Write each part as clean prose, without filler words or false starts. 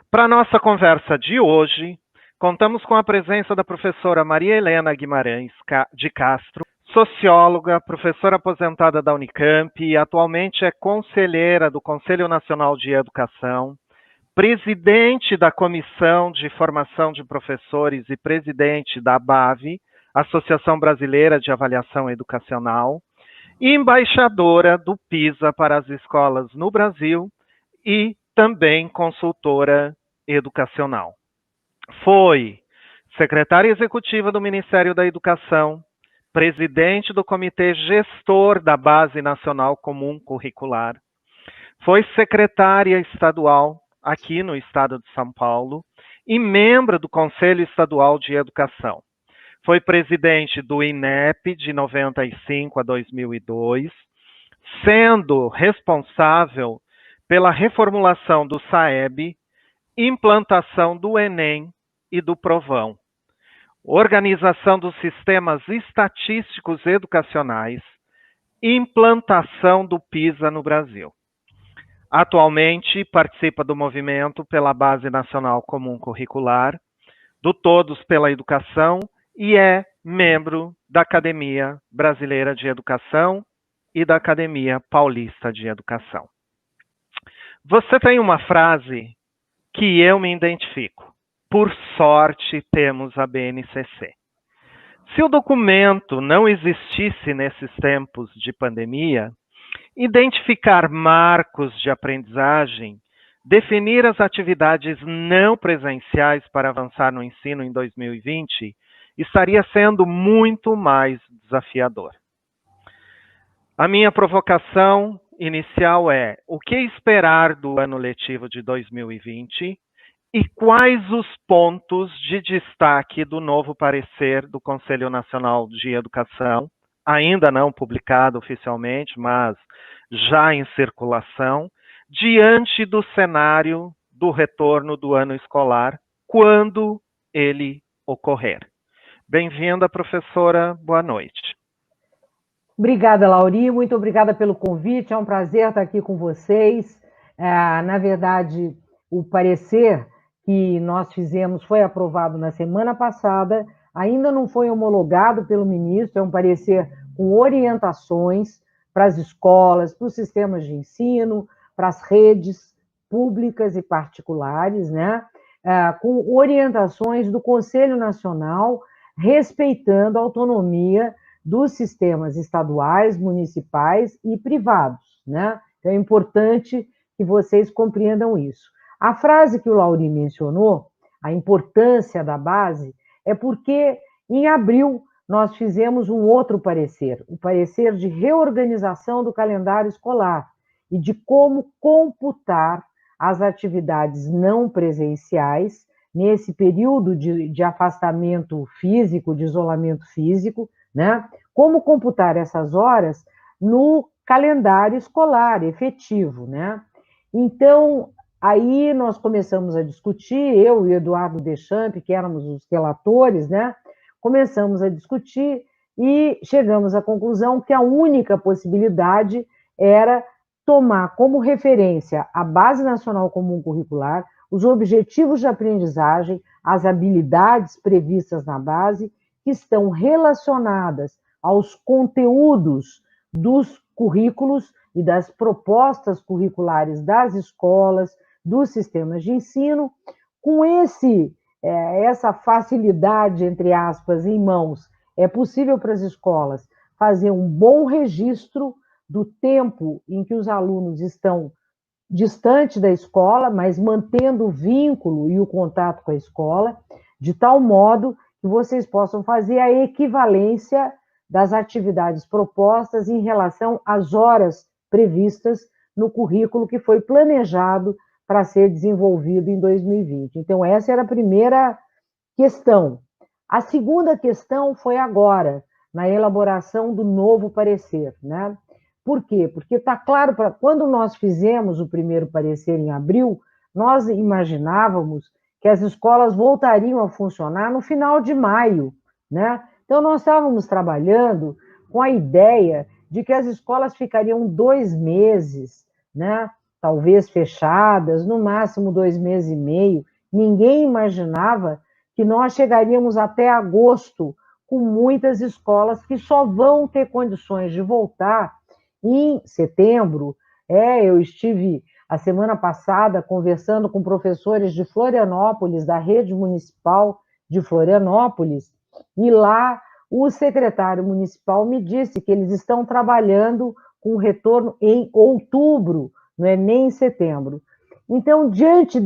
Para a nossa conversa de hoje, contamos com a presença da professora Maria Helena Guimarães de Castro, socióloga, professora aposentada da Unicamp e atualmente é conselheira do Conselho Nacional de Educação, presidente da Comissão de Formação de Professores e presidente da ABAV, Associação Brasileira de Avaliação Educacional, e embaixadora do PISA para as escolas no Brasil e também consultora educacional. Foi secretária executiva do Ministério da Educação, presidente do Comitê Gestor da Base Nacional Comum Curricular, foi secretária estadual aqui no estado de São Paulo e membro do Conselho Estadual de Educação. Foi presidente do INEP de 95 a 2002, sendo responsável pela reformulação do SAEB, implantação do Enem e do Provão, organização dos sistemas estatísticos educacionais, implantação do PISA no Brasil. Atualmente participa do movimento pela Base Nacional Comum Curricular, do Todos pela Educação e é membro da Academia Brasileira de Educação e da Academia Paulista de Educação. Você tem uma frase que eu me identifico. Por sorte, temos a BNCC. Se o documento não existisse nesses tempos de pandemia, identificar marcos de aprendizagem, definir as atividades não presenciais para avançar no ensino em 2020, estaria sendo muito mais desafiador. A minha provocação inicial é: o que esperar do ano letivo de 2020 e quais os pontos de destaque do novo parecer do Conselho Nacional de Educação, ainda não publicado oficialmente, mas já em circulação, diante do cenário do retorno do ano escolar, quando ele ocorrer. Bem-vinda, professora. Boa noite. Obrigada, Lauri. Muito obrigada pelo convite. É um prazer estar aqui com vocês. Na verdade, o parecer que nós fizemos foi aprovado na semana passada, ainda não foi homologado pelo ministro, é um parecer com orientações para as escolas, para os sistemas de ensino, para as redes públicas e particulares, né? Com orientações do Conselho Nacional, respeitando a autonomia dos sistemas estaduais, municipais e privados, né? Então é importante que vocês compreendam isso. A frase que o Lauri mencionou, a importância da base, é porque em abril nós fizemos um outro parecer, o parecer de reorganização do calendário escolar e de como computar as atividades não presenciais nesse período de afastamento físico, de isolamento físico, né? Como computar essas horas no calendário escolar efetivo, né? Então, aí nós começamos a discutir, eu e o Eduardo Deschamps, que éramos os relatores, né? Começamos a discutir e chegamos à conclusão que a única possibilidade era tomar como referência a Base Nacional Comum Curricular, os objetivos de aprendizagem, as habilidades previstas na base, que estão relacionadas aos conteúdos dos currículos e das propostas curriculares das escolas, dos sistemas de ensino, com essa facilidade, entre aspas, em mãos, é possível para as escolas fazer um bom registro do tempo em que os alunos estão distante da escola, mas mantendo o vínculo e o contato com a escola, de tal modo que vocês possam fazer a equivalência das atividades propostas em relação às horas previstas no currículo que foi planejado para ser desenvolvido em 2020. Então, essa era a primeira questão. A segunda questão foi agora, na elaboração do novo parecer, né? Por quê? Porque está claro, quando nós fizemos o primeiro parecer em abril, nós imaginávamos que as escolas voltariam a funcionar no final de maio, né? Então, nós estávamos trabalhando com a ideia de que as escolas ficariam 2 meses, né, talvez fechadas, no máximo 2 meses e meio. Ninguém imaginava que nós chegaríamos até agosto com muitas escolas que só vão ter condições de voltar em setembro. Eu estive a semana passada conversando com professores de Florianópolis, da rede municipal de Florianópolis, e lá o secretário municipal me disse que eles estão trabalhando com retorno em outubro, não é nem em setembro. Então, diante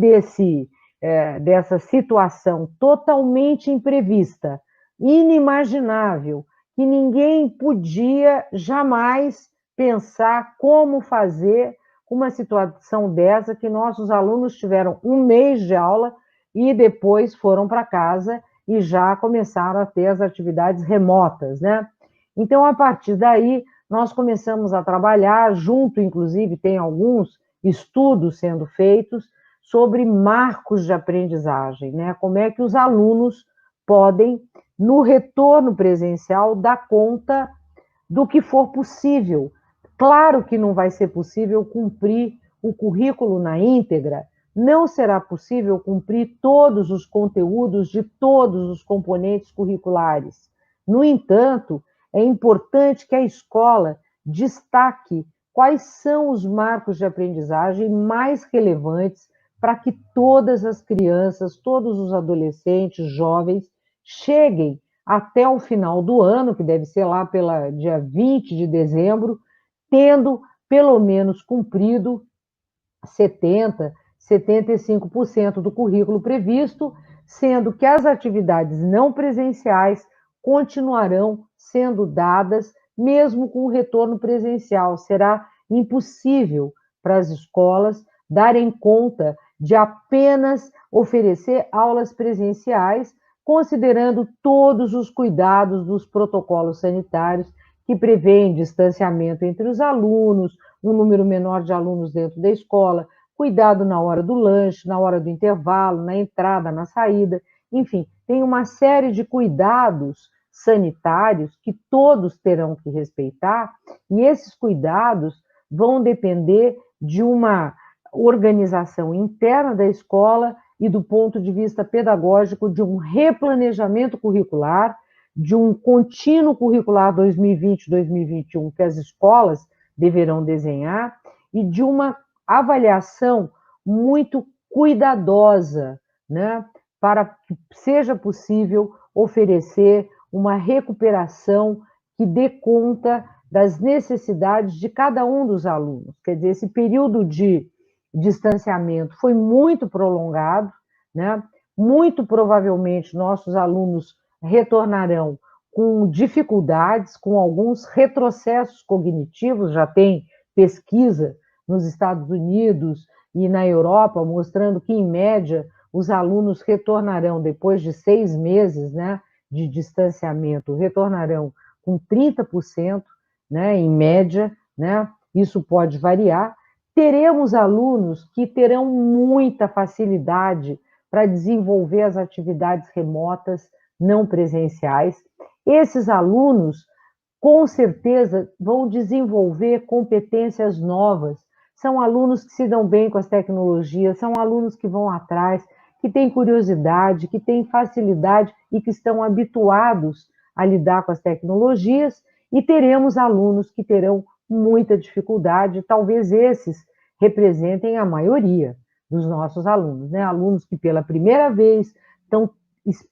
dessa situação totalmente imprevista, inimaginável, que ninguém podia jamais pensar como fazer uma situação dessa, que nossos alunos tiveram 1 mês de aula e depois foram para casa e já começaram a ter as atividades remotas, né? Então, a partir daí, nós começamos a trabalhar junto, inclusive, tem alguns estudos sendo feitos sobre marcos de aprendizagem, né? Como é que os alunos podem, no retorno presencial, dar conta do que for possível. Claro que não vai ser possível cumprir o currículo na íntegra, não será possível cumprir todos os conteúdos de todos os componentes curriculares. No entanto, é importante que a escola destaque quais são os marcos de aprendizagem mais relevantes para que todas as crianças, todos os adolescentes, jovens, cheguem até o final do ano, que deve ser lá pela dia 20 de dezembro, tendo pelo menos cumprido 75% do currículo previsto, sendo que as atividades não presenciais continuarão sendo dadas mesmo com o retorno presencial. Será impossível para as escolas darem conta de apenas oferecer aulas presenciais, considerando todos os cuidados dos protocolos sanitários que prevêem distanciamento entre os alunos, um número menor de alunos dentro da escola, cuidado na hora do lanche, na hora do intervalo, na entrada, na saída, enfim, tem uma série de cuidados sanitários que todos terão que respeitar, e esses cuidados vão depender de uma organização interna da escola e do ponto de vista pedagógico de um replanejamento curricular, de um contínuo curricular 2020-2021 que as escolas deverão desenhar e de uma avaliação muito cuidadosa, né, para que seja possível oferecer uma recuperação que dê conta das necessidades de cada um dos alunos. Quer dizer, esse período de distanciamento foi muito prolongado, né? Muito provavelmente nossos alunos retornarão com dificuldades, com alguns retrocessos cognitivos, já tem pesquisa nos Estados Unidos e na Europa mostrando que, em média, os alunos retornarão depois de 6 meses, né, de distanciamento, retornarão com 30%, né, em média, né? Isso pode variar. Teremos alunos que terão muita facilidade para desenvolver as atividades remotas não presenciais. Esses alunos, com certeza, vão desenvolver competências novas. São alunos que se dão bem com as tecnologias, são alunos que vão atrás, que têm curiosidade, que têm facilidade e que estão habituados a lidar com as tecnologias, e teremos alunos que terão muita dificuldade, talvez esses representem a maioria dos nossos alunos, né? Alunos que pela primeira vez estão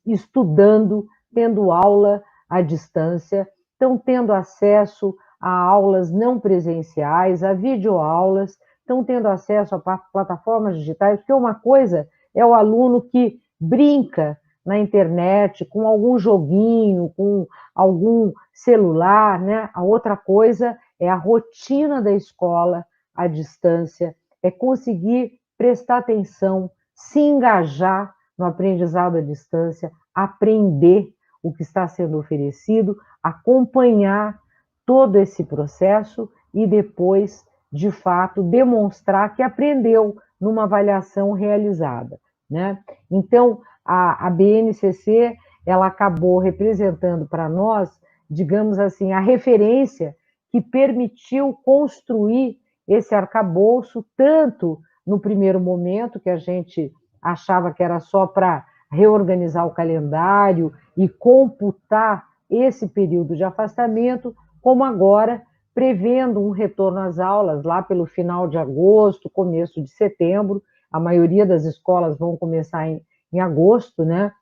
estudando, tendo aula à distância, estão tendo acesso a aulas não presenciais, a videoaulas, estão tendo acesso a plataformas digitais, porque uma coisa é o aluno que brinca na internet com algum joguinho, com algum celular, né? A outra coisa é a rotina da escola à distância, é conseguir prestar atenção, se engajar no aprendizado à distância, aprender o que está sendo oferecido, acompanhar todo esse processo e depois, de fato, demonstrar que aprendeu numa avaliação realizada, né? Então, a BNCC, ela acabou representando para nós, digamos assim, a referência que permitiu construir esse arcabouço, tanto no primeiro momento, que a gente achava que era só para reorganizar o calendário e computar esse período de afastamento, como agora, prevendo um retorno às aulas lá pelo final de agosto, começo de setembro. A maioria das escolas vão começar em agosto, né?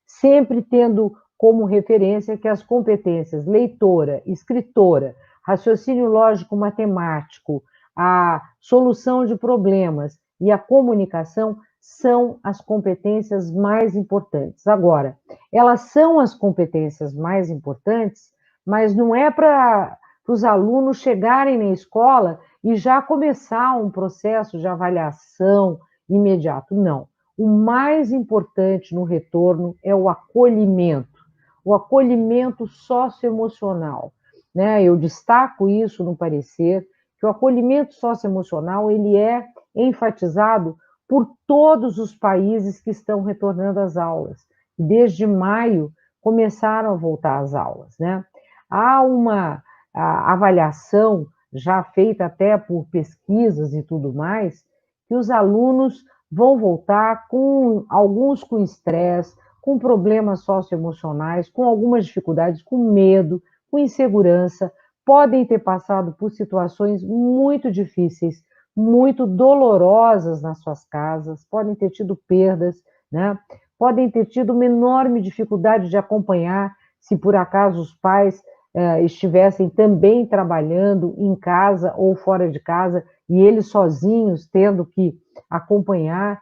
Sempre tendo como referência que as competências leitora, escritora, raciocínio lógico matemático, a solução de problemas e a comunicação são as competências mais importantes. Agora, elas são as competências mais importantes, mas não é para os alunos chegarem na escola e já começar um processo de avaliação imediato. Não. O mais importante no retorno é o acolhimento socioemocional, né? Eu destaco isso no parecer, que o acolhimento socioemocional ele é enfatizado por todos os países que estão retornando às aulas. Desde maio começaram a voltar às aulas, né? Há uma avaliação já feita até por pesquisas e tudo mais, que os alunos vão voltar com alguns com estresse, com problemas socioemocionais, com algumas dificuldades, com medo, com insegurança, podem ter passado por situações muito difíceis, muito dolorosas nas suas casas, podem ter tido perdas, né? Podem ter tido uma enorme dificuldade de acompanhar, se por acaso os pais estivessem também trabalhando em casa ou fora de casa, e eles sozinhos tendo que acompanhar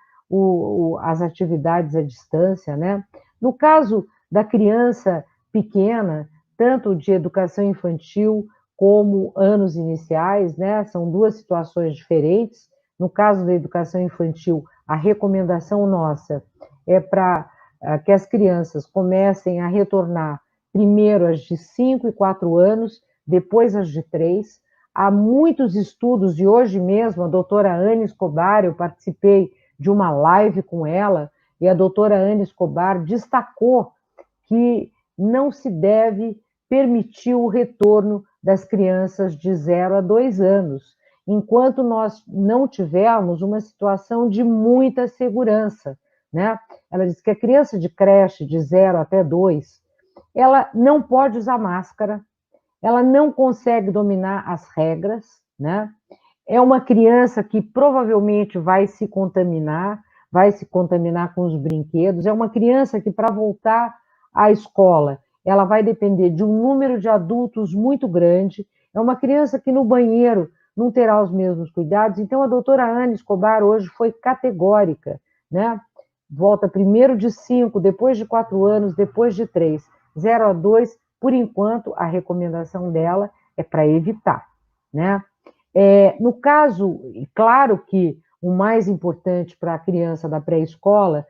as atividades à distância, né? No caso da criança pequena, tanto de educação infantil como anos iniciais, né? São duas situações diferentes. No caso da educação infantil, a recomendação nossa é para que as crianças comecem a retornar primeiro as de 5 e 4 anos, depois as de 3. Há muitos estudos, e hoje mesmo a doutora Anne Escobar, eu participei de uma live com ela, e a doutora Anne Escobar destacou que não se deve permitir o retorno das crianças de 0 a 2 anos, enquanto nós não tivermos uma situação de muita segurança, né? Ela diz que a criança de creche de 0 até 2, ela não pode usar máscara, ela não consegue dominar as regras, né? É uma criança que provavelmente vai se contaminar com os brinquedos, é uma criança que para voltar à escola, ela vai depender de um número de adultos muito grande, é uma criança que no banheiro não terá os mesmos cuidados, então a doutora Anne Escobar hoje foi categórica, né? Volta primeiro de 5, depois de 4 anos, depois de 3, 0 a 2, por enquanto, a recomendação dela é para evitar, né? No caso, claro que o mais importante para a criança da pré-escola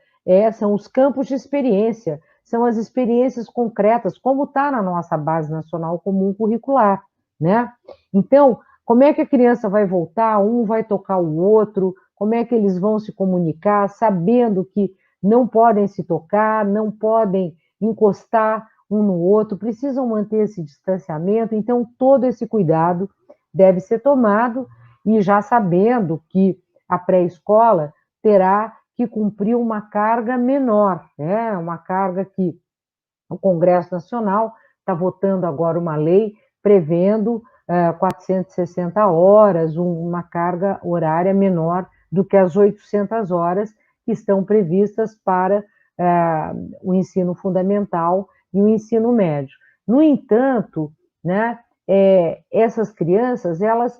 são os campos de experiência, são as experiências concretas, como está na nossa Base Nacional Comum Curricular, né? Então, como é que a criança vai voltar, um vai tocar o outro, como é que eles vão se comunicar, sabendo que não podem se tocar, não podem encostar um no outro, precisam manter esse distanciamento, então todo esse cuidado deve ser tomado, e já sabendo que a pré-escola terá que cumprir uma carga menor, né? Uma carga que o Congresso Nacional está votando agora uma lei prevendo 460 horas, uma carga horária menor do que as 800 horas que estão previstas para o ensino fundamental e o ensino médio. No entanto, né, essas crianças, elas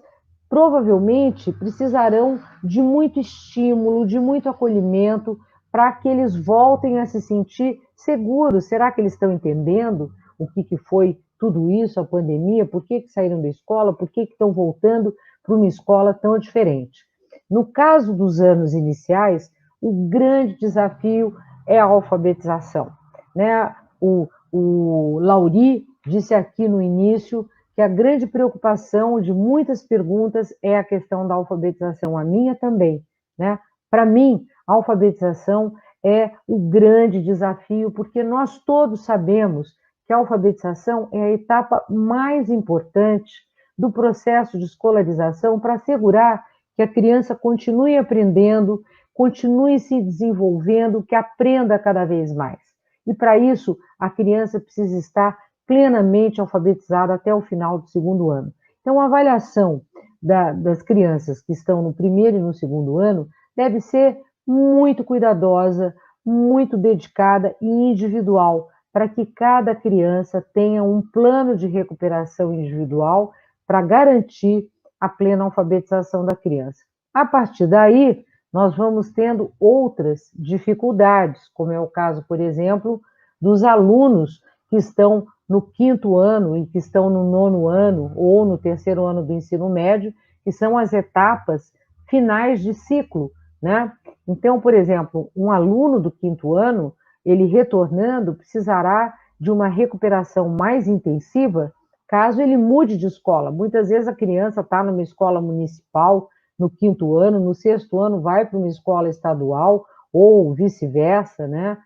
provavelmente precisarão de muito estímulo, de muito acolhimento, para que eles voltem a se sentir seguros. Será que eles estão entendendo o que foi tudo isso, a pandemia? Por que saíram da escola? Por que estão voltando para uma escola tão diferente? No caso dos anos iniciais, o grande desafio é a alfabetização, né? O Lauri disse aqui no início que a grande preocupação de muitas perguntas é a questão da alfabetização, a minha também, né? Para mim, a alfabetização é o grande desafio, porque nós todos sabemos que a alfabetização é a etapa mais importante do processo de escolarização para assegurar que a criança continue aprendendo, continue se desenvolvendo, que aprenda cada vez mais. E para isso, a criança precisa estar plenamente alfabetizada até o final do segundo ano. Então, a avaliação das crianças que estão no primeiro e no segundo ano deve ser muito cuidadosa, muito dedicada e individual, para que cada criança tenha um plano de recuperação individual para garantir a plena alfabetização da criança. A partir daí, nós vamos tendo outras dificuldades, como é o caso, por exemplo, dos alunos que estão no quinto ano e que estão no nono ano ou no terceiro ano do ensino médio, que são as etapas finais de ciclo, né? Então, por exemplo, um aluno do quinto ano, ele retornando, precisará de uma recuperação mais intensiva caso ele mude de escola. Muitas vezes a criança está numa escola municipal no quinto ano, no sexto ano vai para uma escola estadual ou vice-versa, né?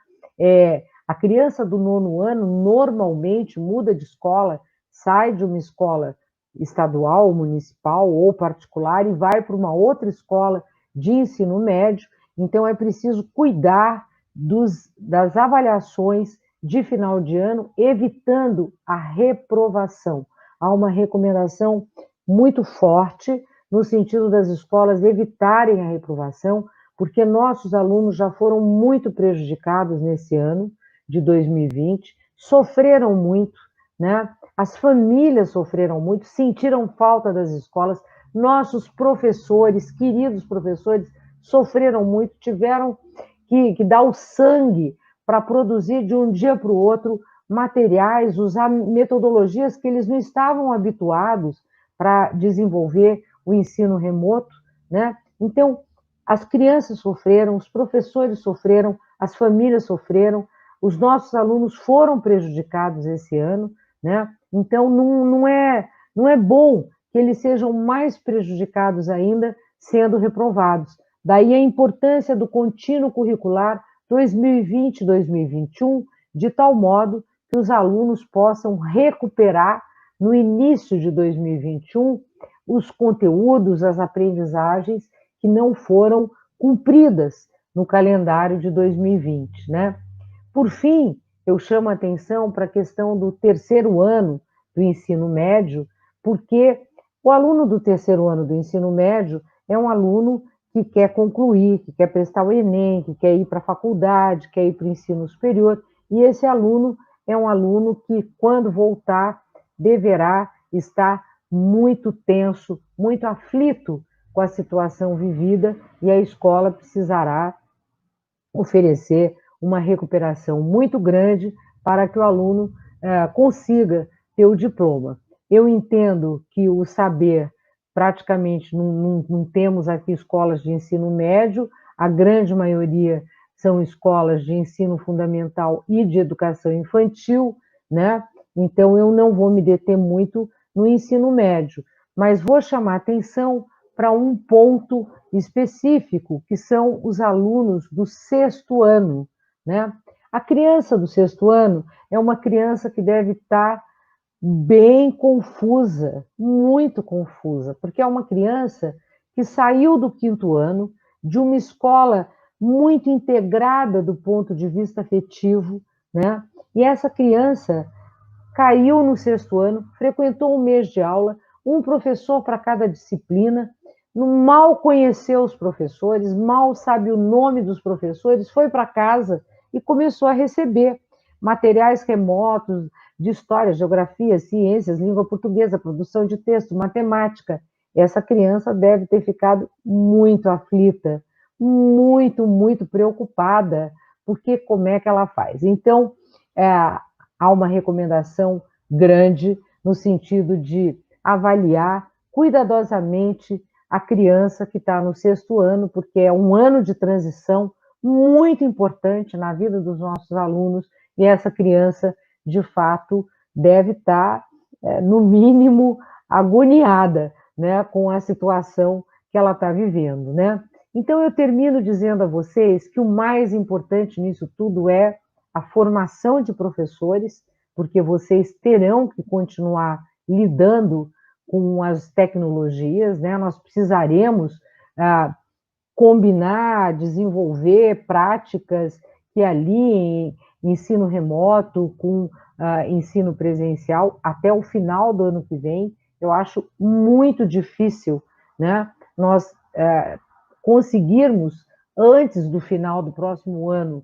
A criança do nono ano normalmente muda de escola, sai de uma escola estadual, municipal ou particular e vai para uma outra escola de ensino médio. Então, é preciso cuidar das avaliações de final de ano, evitando a reprovação. Há uma recomendação muito forte no sentido das escolas evitarem a reprovação, porque nossos alunos já foram muito prejudicados nesse ano de 2020, sofreram muito, né? As famílias sofreram muito, sentiram falta das escolas, nossos professores, queridos professores, sofreram muito, tiveram que dar o sangue para produzir de um dia para o outro materiais, usar metodologias que eles não estavam habituados para desenvolver o ensino remoto, né? Então, as crianças sofreram, os professores sofreram, as famílias sofreram, os nossos alunos foram prejudicados esse ano, né? Então, não é bom que eles sejam mais prejudicados ainda sendo reprovados. Daí a importância do contínuo curricular 2020-2021, de tal modo que os alunos possam recuperar no início de 2021 os conteúdos, as aprendizagens que não foram cumpridas no calendário de 2020, né? Por fim, eu chamo a atenção para a questão do terceiro ano do ensino médio, porque o aluno do terceiro ano do ensino médio é um aluno que quer concluir, que quer prestar o Enem, que quer ir para a faculdade, quer ir para o ensino superior, e esse aluno é um aluno que, quando voltar, deverá estar muito tenso, muito aflito com a situação vivida, e a escola precisará oferecer uma recuperação muito grande para que o aluno consiga ter o diploma. Eu entendo que o saber, praticamente não temos aqui escolas de ensino médio, a grande maioria são escolas de ensino fundamental e de educação infantil, né? Então, eu não vou me deter muito no ensino médio, mas vou chamar atenção para um ponto específico, que são os alunos do sexto ano, né? A criança do sexto ano é uma criança que deve estar bem confusa, muito confusa, porque é uma criança que saiu do quinto ano de uma escola muito integrada do ponto de vista afetivo, né? E essa criança caiu no sexto ano, frequentou um mês de aula, um professor para cada disciplina, mal conheceu os professores, mal sabe o nome dos professores, foi para casa e começou a receber materiais remotos de história, geografia, ciências, língua portuguesa, produção de texto, matemática. Essa criança deve ter ficado muito aflita, muito preocupada, porque como é que ela faz? Então, há uma recomendação grande no sentido de avaliar cuidadosamente a criança que está no sexto ano, porque é um ano de transição muito importante na vida dos nossos alunos, e essa criança, de fato, deve estar, no mínimo, agoniada, né, com a situação que ela está vivendo, né? Então, eu termino dizendo a vocês que o mais importante nisso tudo é a formação de professores, porque vocês terão que continuar lidando com as tecnologias, né? Nós precisaremos combinar, desenvolver práticas que aliem ensino remoto com ensino presencial até o final do ano que vem. Eu acho muito difícil, né, nós conseguirmos, antes do final do próximo ano,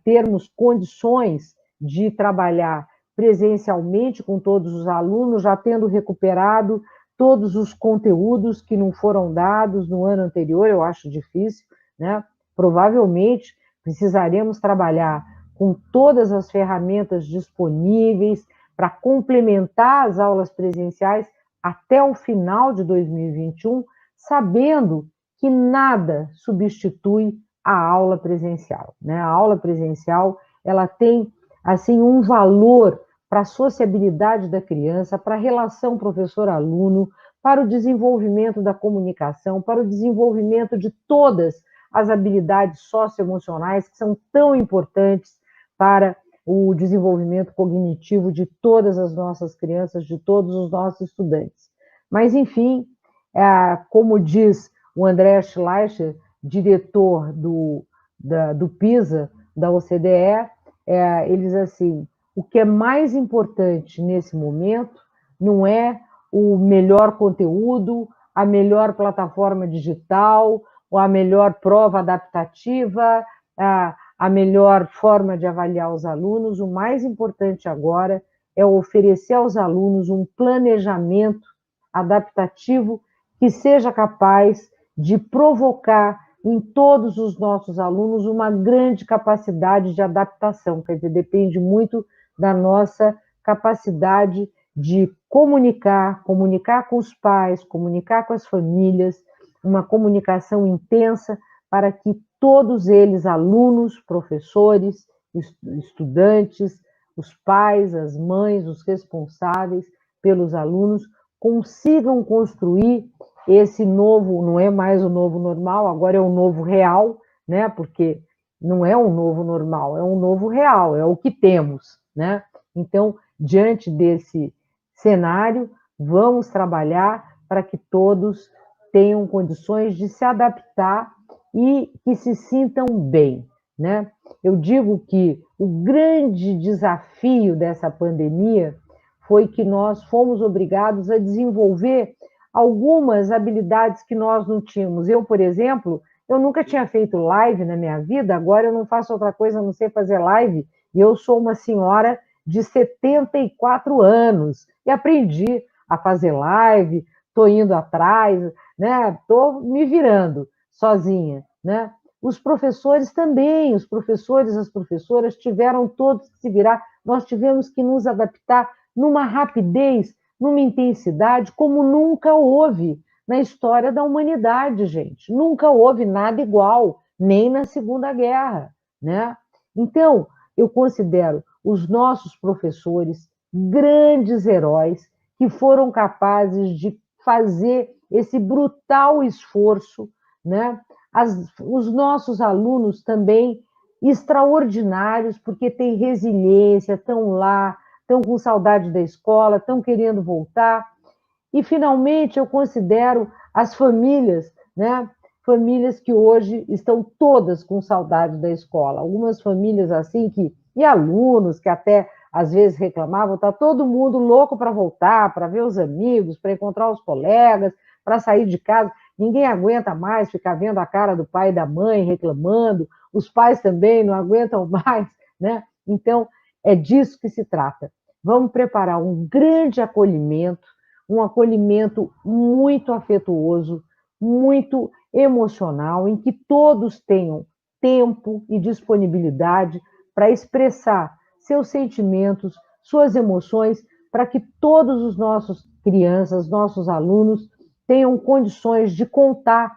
termos condições de trabalhar presencialmente com todos os alunos, já tendo recuperado todos os conteúdos que não foram dados no ano anterior. Eu acho difícil, né? Provavelmente precisaremos trabalhar com todas as ferramentas disponíveis para complementar as aulas presenciais até o final de 2021, sabendo que nada substitui a aula presencial, né? A aula presencial, ela tem assim um valor para a sociabilidade da criança, para a relação professor-aluno, para o desenvolvimento da comunicação, para o desenvolvimento de todas as habilidades socioemocionais que são tão importantes para o desenvolvimento cognitivo de todas as nossas crianças, de todos os nossos estudantes. Mas, enfim, como diz o André Schleicher, diretor do PISA, da OCDE, ele diz assim: o que é mais importante nesse momento não é o melhor conteúdo, a melhor plataforma digital, ou a melhor prova adaptativa, a melhor forma de avaliar os alunos. O mais importante agora é oferecer aos alunos um planejamento adaptativo que seja capaz de provocar em todos os nossos alunos uma grande capacidade de adaptação. Quer dizer, depende muito da nossa capacidade de comunicar com os pais, comunicar com as famílias, uma comunicação intensa para que todos eles, alunos, professores, estudantes, os pais, as mães, os responsáveis pelos alunos, consigam construir esse novo, não é mais o novo normal, agora é o novo real, né? Porque não é um novo normal, é um novo real, é o que temos, né? Então, diante desse cenário, vamos trabalhar para que todos tenham condições de se adaptar e que se sintam bem, né? Eu digo que o grande desafio dessa pandemia foi que nós fomos obrigados a desenvolver algumas habilidades que nós não tínhamos. Eu, por exemplo, eu nunca tinha feito live na minha vida, agora eu não faço outra coisa a não ser fazer live, e eu sou uma senhora de 74 anos, e aprendi a fazer live, estou indo atrás, né? Estou me virando sozinha, né? Os professores também, os professores e as professoras tiveram todos que se virar, nós tivemos que nos adaptar numa rapidez, numa intensidade como nunca houve na história da humanidade, gente. Nunca houve nada igual, nem na Segunda Guerra, né? Então, eu considero os nossos professores grandes heróis que foram capazes de fazer esse brutal esforço, né? Os nossos alunos também extraordinários, porque têm resiliência, estão lá, estão com saudade da escola, estão querendo voltar. E, finalmente, eu considero as famílias, né? Famílias que hoje estão todas com saudade da escola. Algumas famílias assim e alunos que até às vezes reclamavam, está todo mundo louco para voltar, para ver os amigos, para encontrar os colegas, para sair de casa. Ninguém aguenta mais ficar vendo a cara do pai e da mãe reclamando, os pais também não aguentam mais, né? Então, é disso que se trata. Vamos preparar um grande acolhimento, um acolhimento muito afetuoso, muito emocional, em que todos tenham tempo e disponibilidade para expressar seus sentimentos, suas emoções, para que todos os nossos crianças, nossos alunos, tenham condições de contar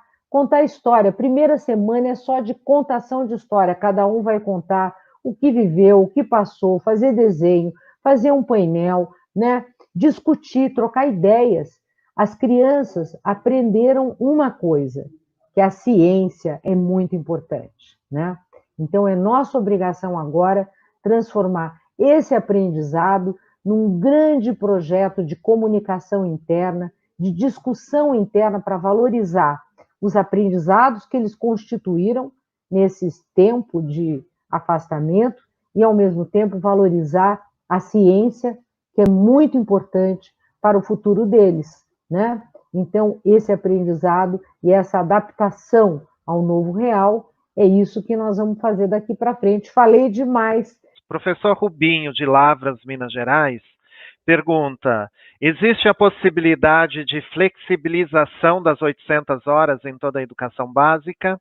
história. Primeira semana é só de contação de história, cada um vai contar o que viveu, o que passou, fazer desenho, fazer um painel, né? Discutir, trocar ideias. As crianças aprenderam uma coisa, que a ciência é muito importante, né? Então, é nossa obrigação agora transformar esse aprendizado num grande projeto de comunicação interna, de discussão interna para valorizar os aprendizados que eles constituíram nesse tempo de afastamento e, ao mesmo tempo, valorizar a ciência, que é muito importante para o futuro deles, né? Então, esse aprendizado e essa adaptação ao novo real é isso que nós vamos fazer daqui para frente. Falei demais. Professor Rubinho, de Lavras, Minas Gerais, pergunta: existe a possibilidade de flexibilização das 800 horas em toda a educação básica?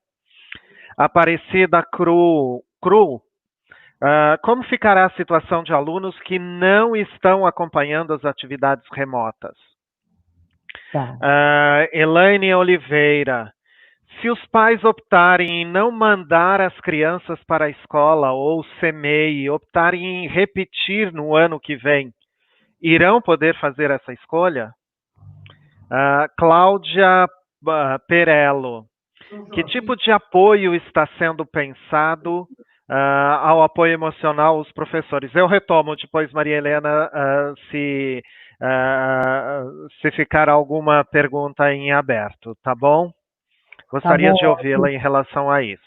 Aparecida como ficará a situação de alunos que não estão acompanhando as atividades remotas? Tá. Elaine Oliveira: se os pais optarem em não mandar as crianças para a escola ou CMEI, optarem em repetir no ano que vem, irão poder fazer essa escolha? Cláudia Perello: que tipo de apoio está sendo pensado ao apoio emocional aos professores? Eu retomo depois, Maria Helena, se ficar alguma pergunta em aberto, tá bom? Gostaria de ouvi-la em relação a isso.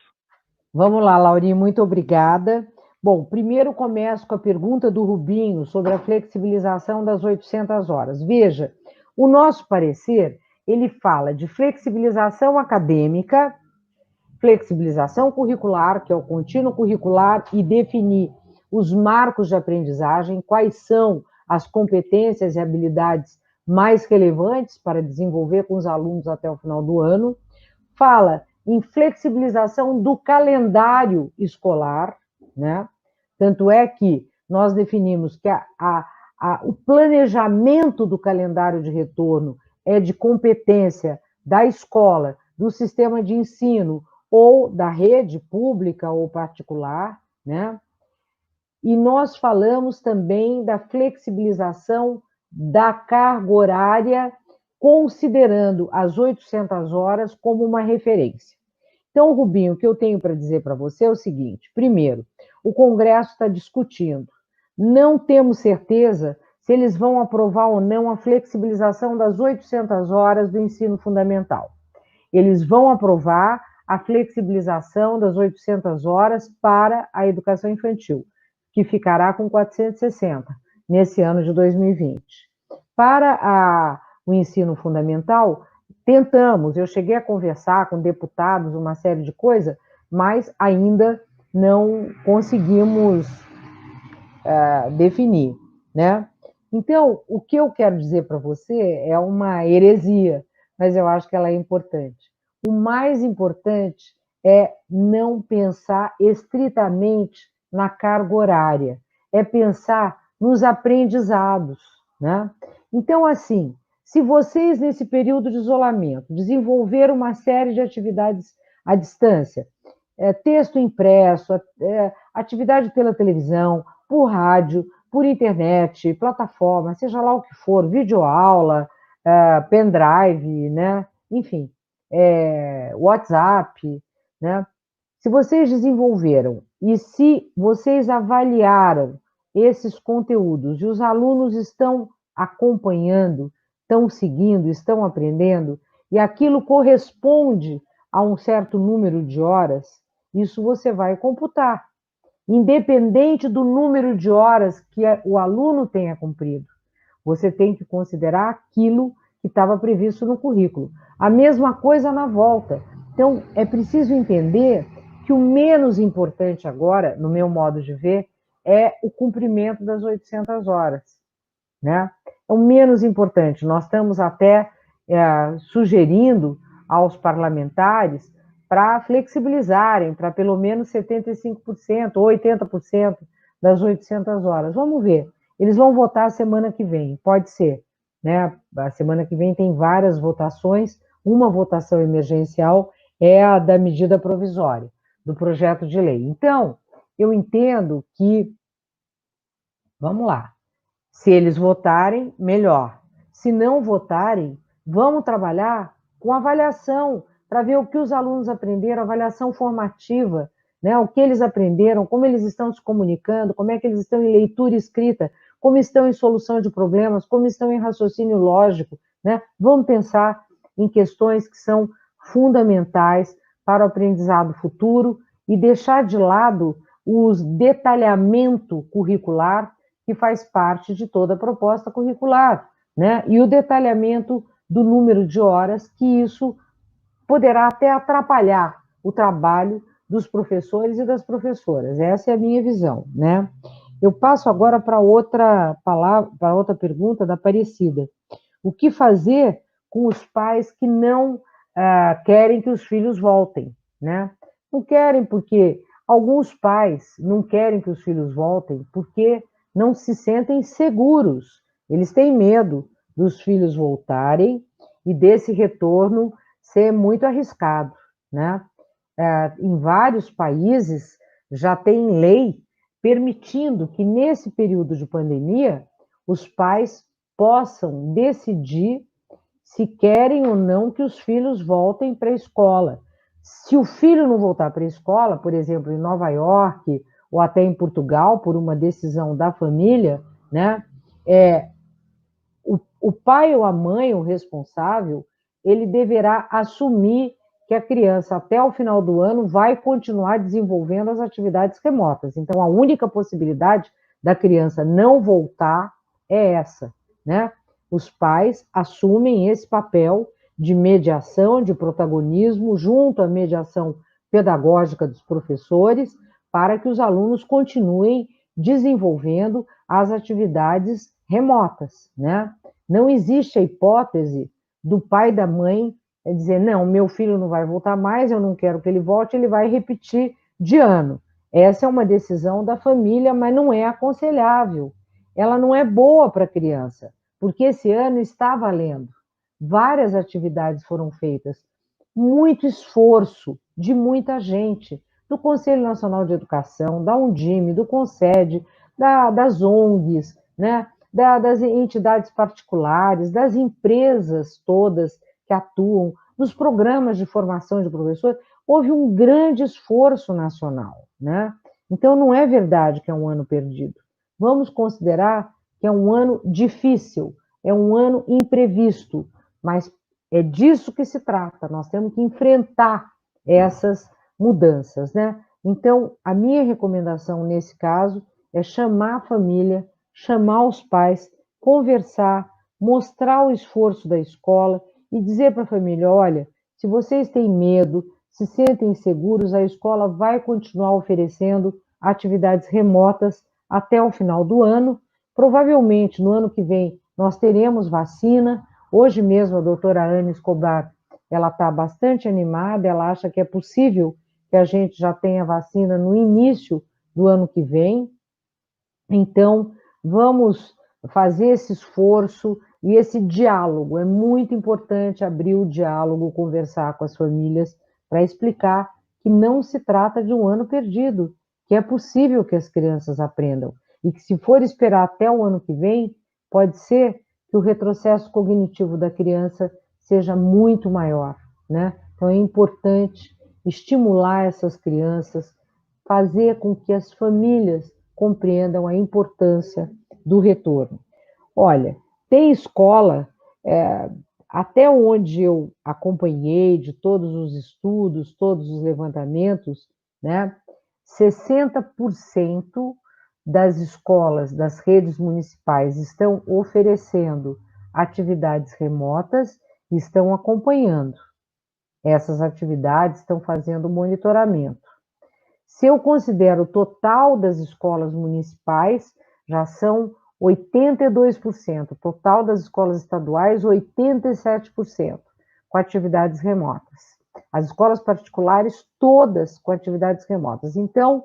Vamos lá, Laurinha, muito obrigada. Bom, primeiro começo com a pergunta do Rubinho sobre a flexibilização das 800 horas. Veja, o nosso parecer, ele fala de flexibilização acadêmica, flexibilização curricular, que é o contínuo curricular, e definir os marcos de aprendizagem, quais são as competências e habilidades mais relevantes para desenvolver com os alunos até o final do ano. Fala em flexibilização do calendário escolar, né? Tanto é que nós definimos que o planejamento do calendário de retorno é de competência da escola, do sistema de ensino ou da rede pública ou particular, né? E nós falamos também da flexibilização da carga horária, considerando as 800 horas como uma referência. Então, Rubinho, o que eu tenho para dizer para você é o seguinte: primeiro, o Congresso está discutindo. Não temos certeza se eles vão aprovar ou não a flexibilização das 800 horas do ensino fundamental. Eles vão aprovar a flexibilização das 800 horas para a educação infantil, que ficará com 460 nesse ano de 2020. Para o ensino fundamental, tentamos, eu cheguei a conversar com deputados, uma série de coisas, mas ainda não conseguimos definir, né? Então, o que eu quero dizer para você é uma heresia, mas eu acho que ela é importante. O mais importante é não pensar estritamente na carga horária, é pensar nos aprendizados, né? Então, assim, se vocês, nesse período de isolamento, desenvolveram uma série de atividades à distância, texto impresso, atividade pela televisão, por rádio, por internet, plataforma, seja lá o que for, videoaula, pendrive, né? Enfim, WhatsApp, né? Se vocês desenvolveram e se vocês avaliaram esses conteúdos e os alunos estão acompanhando, estão seguindo, estão aprendendo, e aquilo corresponde a um certo número de horas, isso você vai computar, independente do número de horas que o aluno tenha cumprido. Você tem que considerar aquilo que estava previsto no currículo. A mesma coisa na volta. Então, é preciso entender que o menos importante agora, no meu modo de ver, é o cumprimento das 800 horas, né? É o menos importante. Nós estamos até sugerindo aos parlamentares para flexibilizarem para pelo menos 75% ou 80% das 800 horas. Vamos ver. Eles vão votar a semana que vem, pode ser, né? A semana que vem tem várias votações. Uma votação emergencial é a da medida provisória, do projeto de lei. Então, eu entendo que, vamos lá, se eles votarem, melhor. Se não votarem, vamos trabalhar com avaliação, para ver o que os alunos aprenderam, avaliação formativa, né? O que eles aprenderam, como eles estão se comunicando, como é que eles estão em leitura e escrita, como estão em solução de problemas, como estão em raciocínio lógico, né? Vamos pensar em questões que são fundamentais para o aprendizado futuro e deixar de lado o detalhamento curricular que faz parte de toda a proposta curricular, né? E o detalhamento do número de horas, que isso poderá até atrapalhar o trabalho dos professores e das professoras. Essa é a minha visão, né? Eu passo agora para outra palavra, para outra pergunta da Aparecida. O que fazer com os pais que não querem que os filhos voltem, né? Não querem porque alguns pais não querem que os filhos voltem porque não se sentem seguros. Eles têm medo dos filhos voltarem e desse retorno ser muito arriscado, né? Em vários países já tem lei permitindo que nesse período de pandemia os pais possam decidir se querem ou não que os filhos voltem para a escola. Se o filho não voltar para a escola, por exemplo, em Nova York ou até em Portugal, por uma decisão da família, né, o pai ou a mãe, o responsável, ele deverá assumir que a criança, até o final do ano, vai continuar desenvolvendo as atividades remotas. Então, a única possibilidade da criança não voltar é essa, né? Os pais assumem esse papel de mediação, de protagonismo, junto à mediação pedagógica dos professores, para que os alunos continuem desenvolvendo as atividades remotas, né? Não existe a hipótese do pai e da mãe dizer, não, meu filho não vai voltar mais, eu não quero que ele volte, ele vai repetir de ano. Essa é uma decisão da família, mas não é aconselhável. Ela não é boa para a criança, porque esse ano está valendo. Várias atividades foram feitas, muito esforço de muita gente, do Conselho Nacional de Educação, da Undime, do Concede, das ONGs, né? Das entidades particulares, das empresas todas que atuam, dos programas de formação de professores, houve um grande esforço nacional, né? Então, não é verdade que é um ano perdido. Vamos considerar que é um ano difícil, é um ano imprevisto, mas é disso que se trata, nós temos que enfrentar essas mudanças, né? Então, a minha recomendação nesse caso é chamar a família, chamar os pais, conversar, mostrar o esforço da escola e dizer para a família, olha, se vocês têm medo, se sentem inseguros, a escola vai continuar oferecendo atividades remotas até o final do ano. Provavelmente, no ano que vem, nós teremos vacina. Hoje mesmo, a doutora Ana Escobar, ela está bastante animada, ela acha que é possível que a gente já tenha vacina no início do ano que vem. Então, vamos fazer esse esforço e esse diálogo. É muito importante abrir o diálogo, conversar com as famílias para explicar que não se trata de um ano perdido, que é possível que as crianças aprendam e que se for esperar até o ano que vem, pode ser que o retrocesso cognitivo da criança seja muito maior, né? Então é importante estimular essas crianças, fazer com que as famílias compreendam a importância do retorno. Olha, tem escola, até onde eu acompanhei de todos os estudos, todos os levantamentos, né, 60% das escolas, das redes municipais estão oferecendo atividades remotas e estão acompanhando essas atividades, estão fazendo monitoramento. Se eu considero o total das escolas municipais, já são 82%, total das escolas estaduais, 87%, com atividades remotas. As escolas particulares, todas com atividades remotas. Então,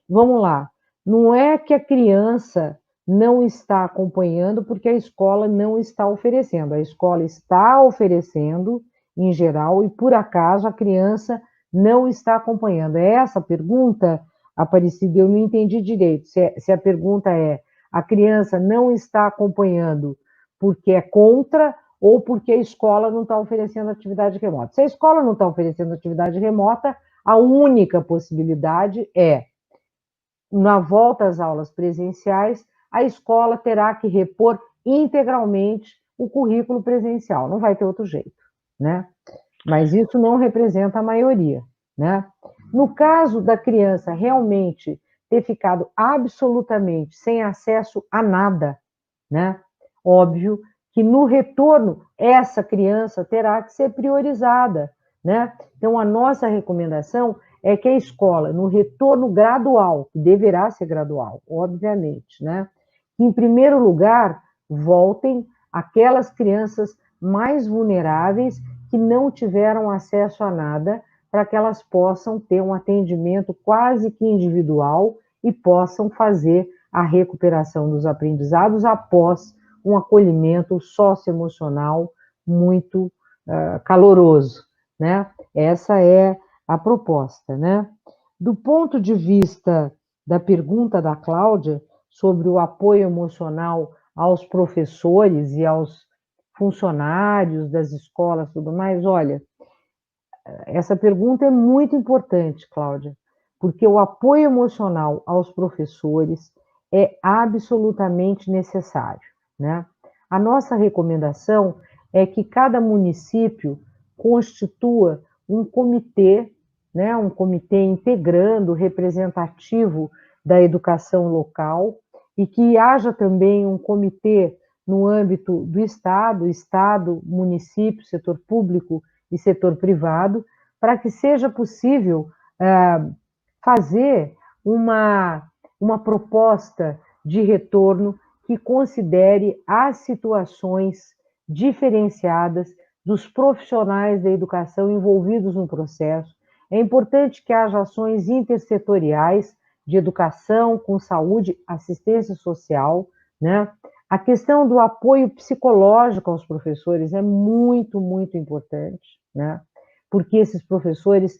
vamos lá, não é que a criança não está acompanhando porque a escola não está oferecendo, a escola está oferecendo, em geral, e por acaso a criança não está acompanhando. É essa a pergunta, Aparecida? Eu não entendi direito. Se a pergunta é, a criança não está acompanhando porque é contra ou porque a escola não está oferecendo atividade remota? Se a escola não está oferecendo atividade remota, a única possibilidade é, na volta às aulas presenciais, a escola terá que repor integralmente o currículo presencial, não vai ter outro jeito, né? Mas isso não representa a maioria, né? No caso da criança realmente ter ficado absolutamente sem acesso a nada, né? Óbvio que no retorno essa criança terá que ser priorizada, né? Então a nossa recomendação é que a escola, no retorno gradual, que deverá ser gradual, obviamente, né? Em primeiro lugar, voltem aquelas crianças mais vulneráveis que não tiveram acesso a nada, para que elas possam ter um atendimento quase que individual e possam fazer a recuperação dos aprendizados após um acolhimento socioemocional muito caloroso, né? Essa é a proposta, né? Do ponto de vista da pergunta da Cláudia sobre o apoio emocional aos professores e aos funcionários das escolas e tudo mais, olha, essa pergunta é muito importante, Cláudia, porque o apoio emocional aos professores é absolutamente necessário, né? A nossa recomendação é que cada município constitua um comitê, né, um comitê integrando, representativo da educação local, e que haja também um comitê no âmbito do Estado, município, setor público e setor privado, para que seja possível fazer uma proposta de retorno que considere as situações diferenciadas dos profissionais da educação envolvidos no processo. É importante que haja ações intersetoriais de educação, com saúde, assistência social, né? A questão do apoio psicológico aos professores é muito, muito importante, né? Porque esses professores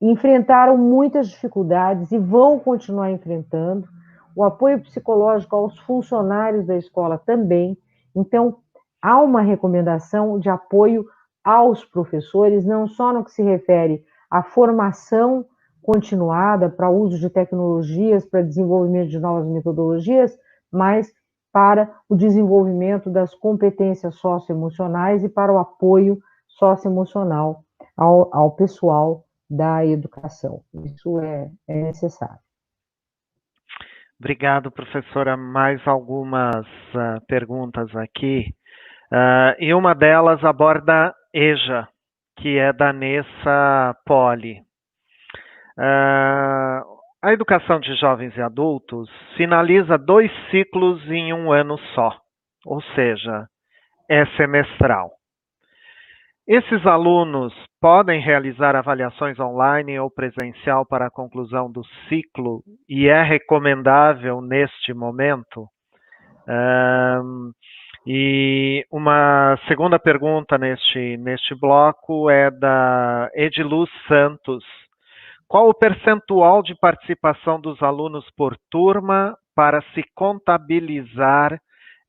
enfrentaram muitas dificuldades e vão continuar enfrentando. O apoio psicológico aos funcionários da escola também. Então, há uma recomendação de apoio aos professores, não só no que se refere à formação continuada para uso de tecnologias, para desenvolvimento de novas metodologias, mas para o desenvolvimento das competências socioemocionais e para o apoio socioemocional ao pessoal da educação. Isso é necessário. Obrigado, professora. Mais algumas perguntas aqui. E uma delas aborda EJA, que é da Nessa Poli. A educação de jovens e adultos finaliza 2 ciclos em um ano só, ou seja, é semestral. Esses alunos podem realizar avaliações online ou presencial para a conclusão do ciclo e é recomendável neste momento? E uma segunda pergunta neste bloco é da Ediluz Santos. Qual o percentual de participação dos alunos por turma para se contabilizar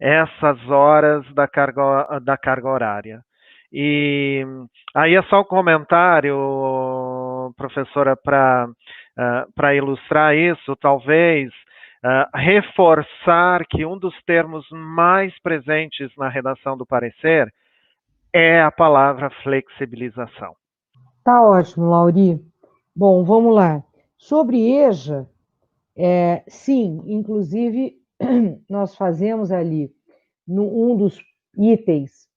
essas horas da carga horária? E aí é só um comentário, professora, para ilustrar isso, talvez reforçar que um dos termos mais presentes na redação do parecer é a palavra flexibilização. Tá ótimo, Lauri. Bom, vamos lá. Sobre EJA, sim, inclusive nós fazemos ali, um dos itens,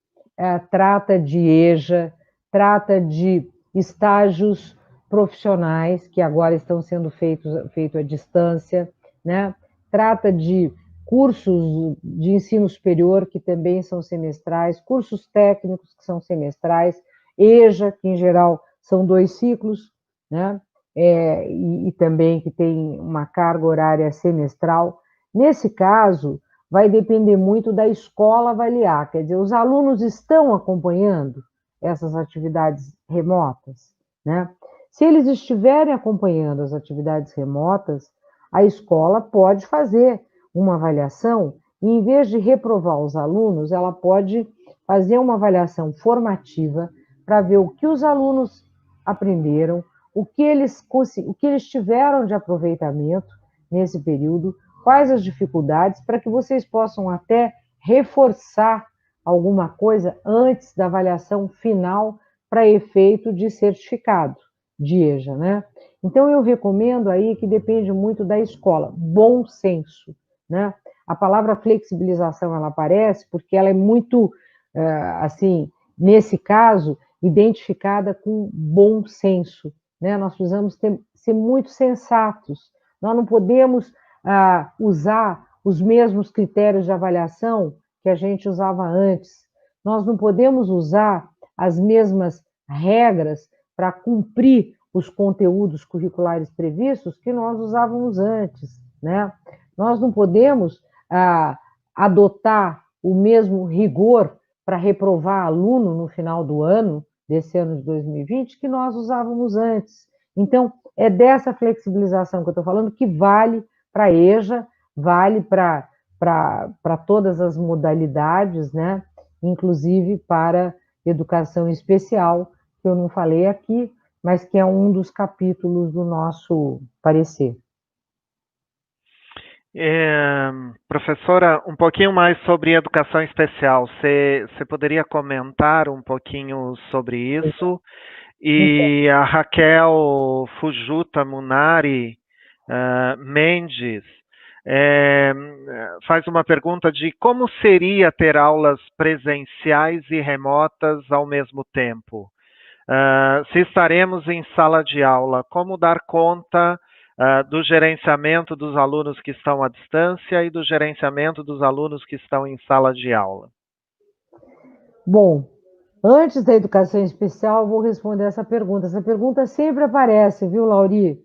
trata de EJA, trata de estágios profissionais, que agora estão sendo feitos à distância, né? Trata de cursos de ensino superior, que também são semestrais, cursos técnicos, que são semestrais, EJA, que em geral são 2 ciclos, né? E também que tem uma carga horária semestral. Nesse caso, vai depender muito da escola avaliar, quer dizer, os alunos estão acompanhando essas atividades remotas, né? Se eles estiverem acompanhando as atividades remotas, a escola pode fazer uma avaliação e, em vez de reprovar os alunos, ela pode fazer uma avaliação formativa para ver o que os alunos aprenderam, o que eles tiveram de aproveitamento nesse período, quais as dificuldades, para que vocês possam até reforçar alguma coisa antes da avaliação final para efeito de certificado de EJA, né? Então, eu recomendo aí que depende muito da escola, bom senso, né? A palavra flexibilização, ela aparece porque ela é muito, assim, nesse caso, identificada com bom senso, né? Nós precisamos ser muito sensatos. Nós não podemos usar os mesmos critérios de avaliação que a gente usava antes. Nós não podemos usar as mesmas regras para cumprir os conteúdos curriculares previstos que nós usávamos antes, né? Nós não podemos adotar o mesmo rigor para reprovar aluno no final do ano, desse ano de 2020, que nós usávamos antes. Então, é dessa flexibilização que eu estou falando que vale para a EJA, vale para todas as modalidades, né? Inclusive para educação especial, que eu não falei aqui, mas que é um dos capítulos do nosso parecer. Professora, um pouquinho mais sobre educação especial. Você poderia comentar um pouquinho sobre isso? E a Raquel Fujuta Munari Mendes faz uma pergunta de como seria ter aulas presenciais e remotas ao mesmo tempo? Se estaremos em sala de aula, como dar conta do gerenciamento dos alunos que estão à distância e do gerenciamento dos alunos que estão em sala de aula? Bom, antes da educação especial, vou responder essa pergunta. Essa pergunta sempre aparece, viu, Lauri?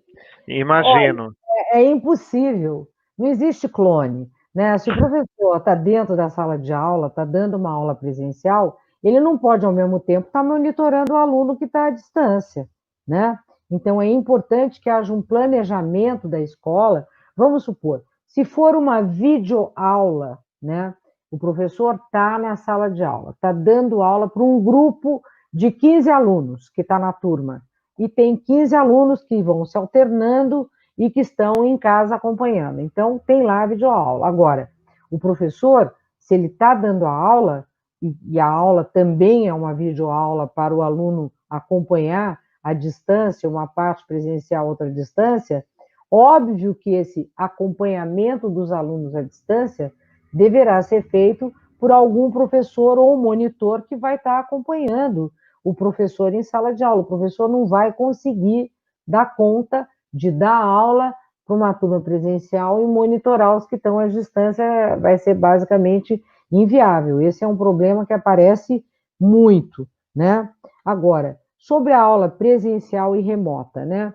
Imagino. Olha, é impossível, não existe clone, né? Se o professor está dentro da sala de aula, está dando uma aula presencial, ele não pode, ao mesmo tempo, estar monitorando o aluno que está à distância, né? Então, é importante que haja um planejamento da escola. Vamos supor, se for uma videoaula, né? O professor está na sala de aula, está dando aula para um grupo de 15 alunos que está na turma, e tem 15 alunos que vão se alternando e que estão em casa acompanhando. Então, tem lá a videoaula. Agora, o professor, se ele está dando a aula, e a aula também é uma videoaula para o aluno acompanhar à distância, uma parte presencial, outra distância, óbvio que esse acompanhamento dos alunos à distância deverá ser feito por algum professor ou monitor que vai estar acompanhando o professor em sala de aula. O professor não vai conseguir dar conta de dar aula para uma turma presencial e monitorar os que estão à distância, vai ser basicamente inviável. Esse é um problema que aparece muito, né? Agora, sobre a aula presencial e remota, né?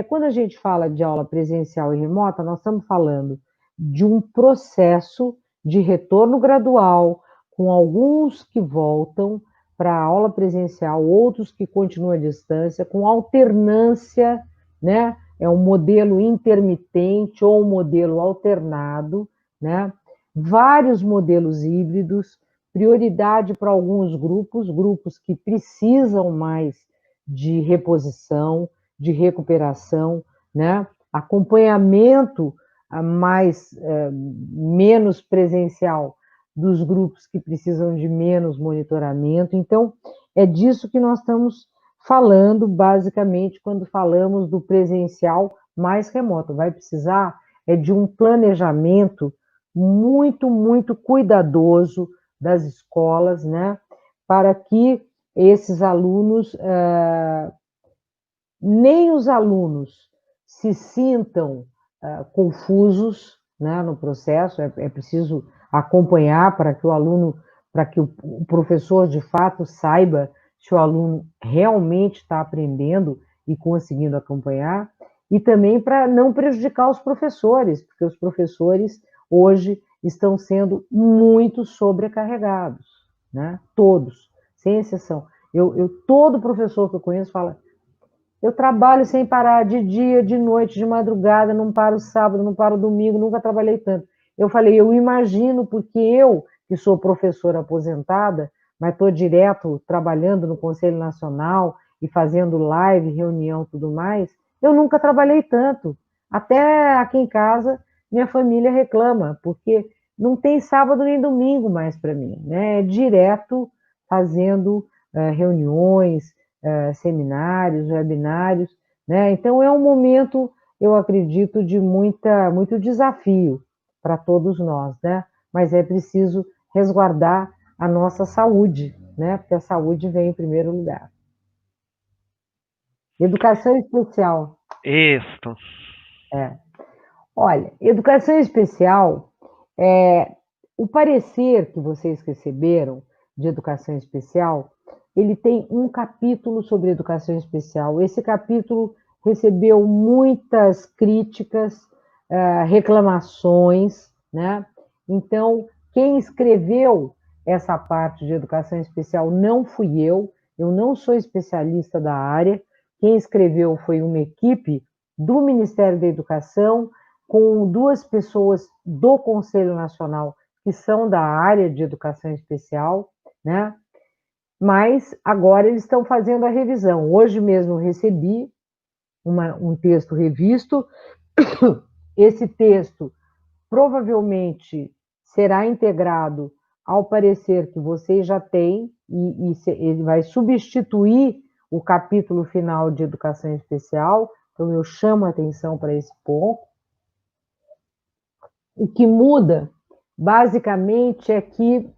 Quando a gente fala de aula presencial e remota, nós estamos falando de um processo de retorno gradual, com alguns que voltam para a aula presencial, outros que continuam à distância, com alternância, né? É um modelo intermitente ou um modelo alternado, né? Vários modelos híbridos, prioridade para alguns grupos que precisam mais de reposição, de recuperação, né? Acompanhamento menos presencial dos grupos que precisam de menos monitoramento. Então, é disso que nós estamos falando, basicamente, quando falamos do presencial mais remoto. Vai precisar de um planejamento muito, muito cuidadoso das escolas, né, para que esses alunos, nem os alunos se sintam confusos, né, no processo. É preciso acompanhar para que o aluno, para que o professor de fato saiba se o aluno realmente está aprendendo e conseguindo acompanhar, e também para não prejudicar os professores, porque os professores hoje estão sendo muito sobrecarregados, né? Todos, sem exceção. Todo professor que eu conheço fala: eu trabalho sem parar, de dia, de noite, de madrugada, não paro sábado, não paro domingo, nunca trabalhei tanto. Eu falei, eu imagino, porque eu, que sou professora aposentada, mas estou direto trabalhando no Conselho Nacional e fazendo live, reunião, tudo mais, eu nunca trabalhei tanto. Até aqui em casa, minha família reclama, porque não tem sábado nem domingo mais para mim, né? É direto fazendo reuniões, seminários, webinários, né? Então é um momento, eu acredito, de muito desafio para todos nós, né? Mas é preciso resguardar a nossa saúde, né? Porque a saúde vem em primeiro lugar. Educação especial. Isto. Olha, educação especial, o parecer que vocês receberam de educação especial, ele tem um capítulo sobre educação especial. Esse capítulo recebeu muitas críticas, reclamações, né? Então, quem escreveu essa parte de educação especial não fui eu não sou especialista da área. Quem escreveu foi uma equipe do Ministério da Educação, com duas pessoas do Conselho Nacional que são da área de educação especial, né? Mas agora eles estão fazendo a revisão. Hoje mesmo eu recebi um texto revisto. Esse texto provavelmente será integrado ao parecer que vocês já têm, e ele vai substituir o capítulo final de educação especial. Então eu chamo a atenção para esse ponto. O que muda, basicamente, é que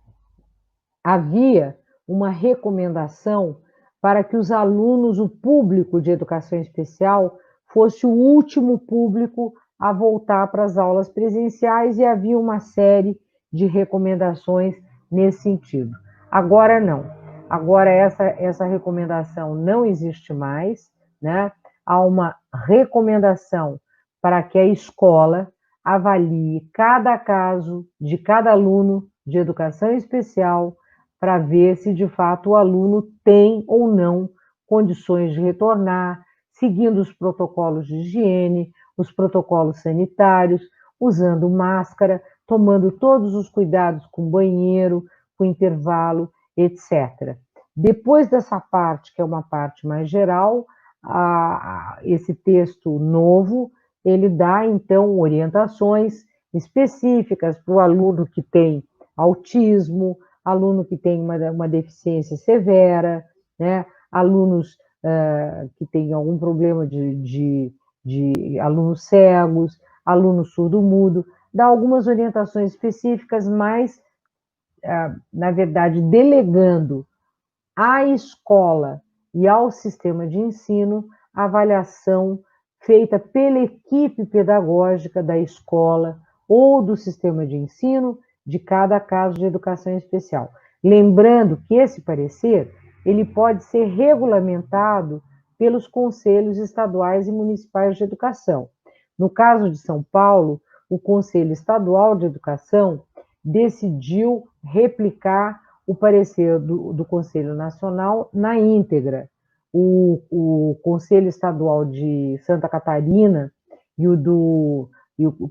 havia uma recomendação para que os alunos, o público de educação especial, fosse o último público a voltar para as aulas presenciais, e havia uma série de recomendações nesse sentido. Agora não. Agora essa recomendação não existe mais, né? Há uma recomendação para que a escola avalie cada caso de cada aluno de educação especial para ver se de fato o aluno tem ou não condições de retornar, seguindo os protocolos de higiene, os protocolos sanitários, usando máscara, tomando todos os cuidados com banheiro, com intervalo, etc. Depois dessa parte, que é uma parte mais geral, esse texto novo, ele dá, então, orientações específicas para o aluno que tem autismo, aluno que tem uma deficiência severa, né? Alunos que têm algum problema de alunos cegos, aluno surdo-mudo, dá algumas orientações específicas, mas, na verdade, delegando à escola e ao sistema de ensino a avaliação feita pela equipe pedagógica da escola ou do sistema de ensino de cada caso de educação especial. Lembrando que esse parecer, ele pode ser regulamentado pelos conselhos estaduais e municipais de educação. No caso de São Paulo, o Conselho Estadual de Educação decidiu replicar o parecer do Conselho Nacional na íntegra. O Conselho Estadual de Santa Catarina e o